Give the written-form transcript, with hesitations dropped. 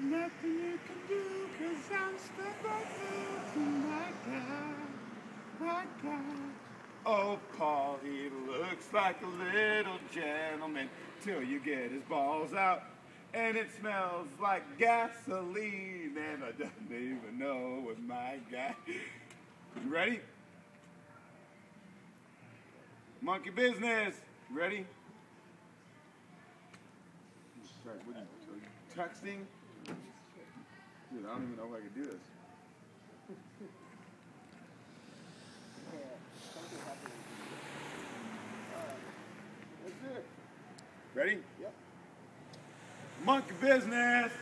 Nothing you can do, 'cause I'm stuck right here to my God, my God. Oh, Paul, he looks like a little gentleman till you get his balls out. And it smells like gasoline, and I don't even know what my guy. You ready? Monkey business. Ready? What are you texting? Dude, I don't even know if I could do this. That's it. Ready? Yep. Monkey business.